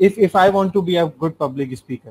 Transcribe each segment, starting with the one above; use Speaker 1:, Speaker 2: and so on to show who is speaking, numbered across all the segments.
Speaker 1: if I want to be a good public speaker,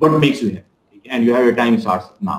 Speaker 2: what makes you happy and you have your time starts now.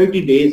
Speaker 2: 30 days